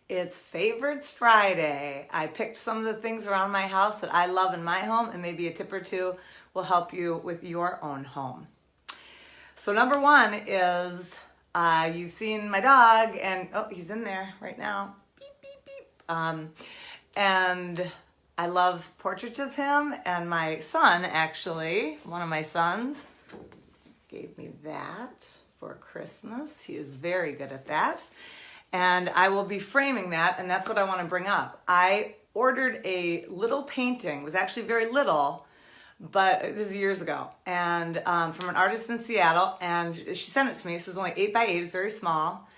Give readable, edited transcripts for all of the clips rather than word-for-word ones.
It's Favorites Friday. I picked some of the things around my house that I love in my home, and maybe a tip or two will help you with your own home. So number one is, you've seen my dog, and oh, he's in there right now. Beep, beep, beep. And I love portraits of him, and my son, actually, one of my sons, gave me that for Christmas. He is very good at that. And I will be framing that, and that's what I want to bring up. I ordered a little painting. It was actually very little, but this is years ago, and from an artist in Seattle, and she sent it to me. So it was only 8x8, it was very small,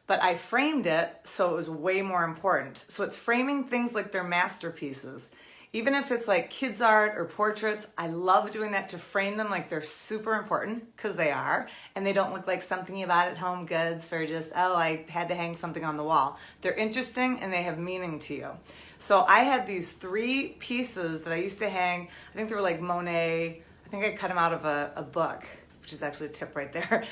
but I framed it so it was way more important. So it's framing things like they're masterpieces. Even if it's like kids art or portraits, I love doing that to frame them like they're super important, because they are, and they don't look like something you bought at Home Goods for just, oh, I had to hang something on the wall. They're interesting and they have meaning to you. So I had these 3 pieces that I used to hang. I think they were like Monet. I think I cut them out of a book, which is actually a tip right there,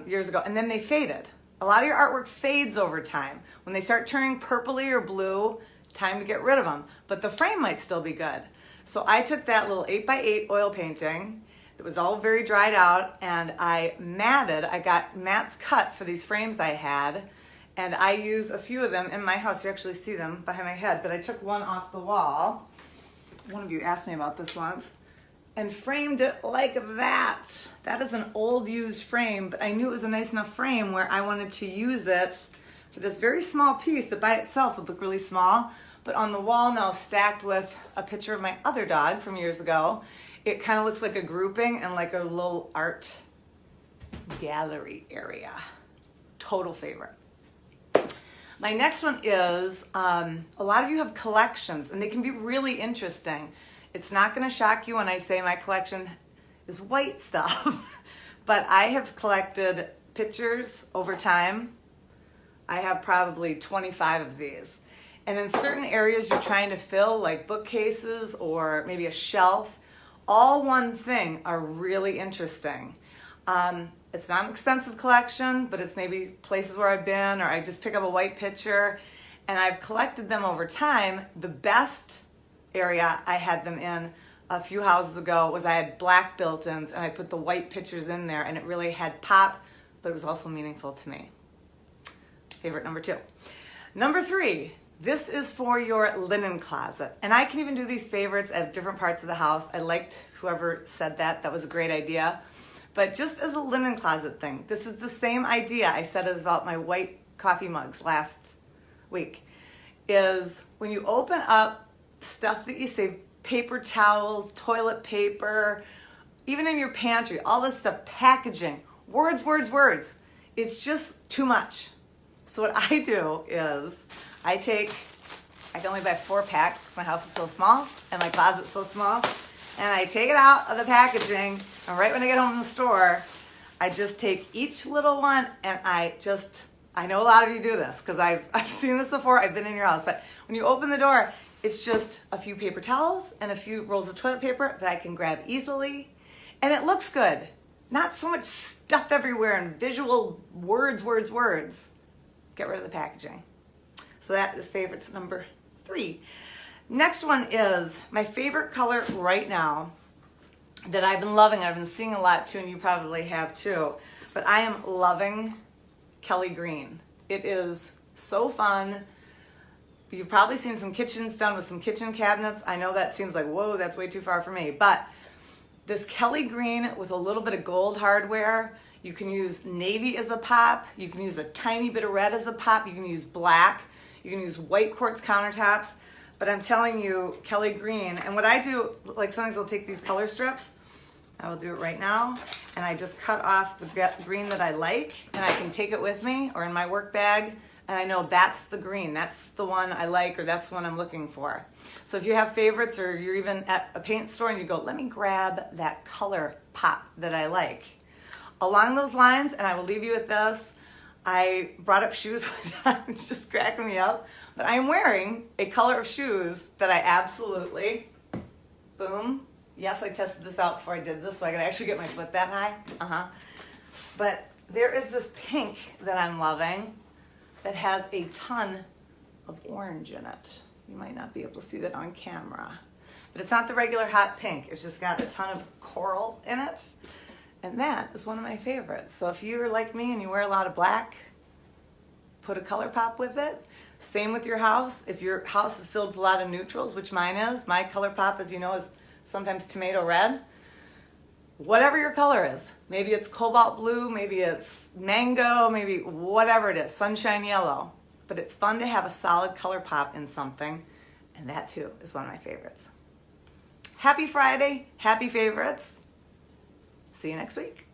years ago. And then they faded. A lot of your artwork fades over time. When they start turning purpley or blue, time to get rid of them, but the frame might still be good. So I took that little 8x8 oil painting that was all very dried out, and I got mats cut for these frames I had, and I use a few of them in my house. You actually see them behind my head, but I took one off the wall. One of you asked me about this once, and framed it like that. That is an old used frame, but I knew it was a nice enough frame where I wanted to use it for this very small piece that by itself would look really small, but on the wall now, stacked with a picture of my other dog from years ago, it kind of looks like a grouping and like a little art gallery area. Total favorite. My next one is, a lot of you have collections, and they can be really interesting. It's not going to shock you when I say my collection is white stuff, but I have collected pictures over time. I have probably 25 of these. And in certain areas you're trying to fill, like bookcases or maybe a shelf, all one thing are really interesting. It's not an expensive collection, but it's maybe places where I've been, or I just pick up a white picture, and I've collected them over time. The best area I had them in a few houses ago was I had black built-ins, and I put the white pictures in there, and it really had pop, but it was also meaningful to me. Favorite number 2. Number 3, this is for your linen closet. And I can even do these favorites at different parts of the house. I liked whoever said that. That was a great idea. But just as a linen closet thing, this is the same idea I said about my white coffee mugs last week, is when you open up stuff that you save, paper towels, toilet paper, even in your pantry, all this stuff, packaging, words, words, words. It's just too much. So what I do is I can only buy 4-pack because my house is so small and my closet's so small, and I take it out of the packaging, and right when I get home from the store, I just take each little one, and I know a lot of you do this because I've seen this before, I've been in your house, but when you open the door, it's just a few paper towels and a few rolls of toilet paper that I can grab easily, and it looks good. Not so much stuff everywhere and visual words, words, words. Get rid of the packaging. So that is favorites number 3. Next one is my favorite color right now that I've been loving. I've been seeing a lot too, and you probably have too. But I am loving Kelly green. It is so fun. You've probably seen some kitchens done with some kitchen cabinets. I know that seems like, whoa, that's way too far for me. But this Kelly green with a little bit of gold hardware. You can use navy as a pop. You can use a tiny bit of red as a pop. You can use black. You can use white quartz countertops. But I'm telling you, Kelly green. And what I do, like sometimes I'll take these color strips. I will do it right now. And I just cut off the green that I like. And I can take it with me or in my work bag. And I know that's the green. That's the one I like, or that's the one I'm looking for. So if you have favorites, or you're even at a paint store and you go, let me grab that color pop that I like. Along those lines, and I will leave you with this, I brought up shoes one time, it's just cracking me up, but I am wearing a color of shoes that I absolutely, boom, yes, I tested this out before I did this, so I could actually get my foot that high, but there is this pink that I'm loving that has a ton of orange in it. You might not be able to see that on camera. But it's not the regular hot pink. It's just got a ton of coral in it. And that is one of my favorites. So if you're like me and you wear a lot of black, put a color pop with it. Same with your house. If your house is filled with a lot of neutrals, which mine is, my color pop, as you know, is sometimes tomato red. Whatever your color is, maybe it's cobalt blue, maybe it's mango, maybe whatever it is, sunshine yellow. But it's fun to have a solid color pop in something, and that too is one of my favorites. Happy Friday, happy favorites. See you next week.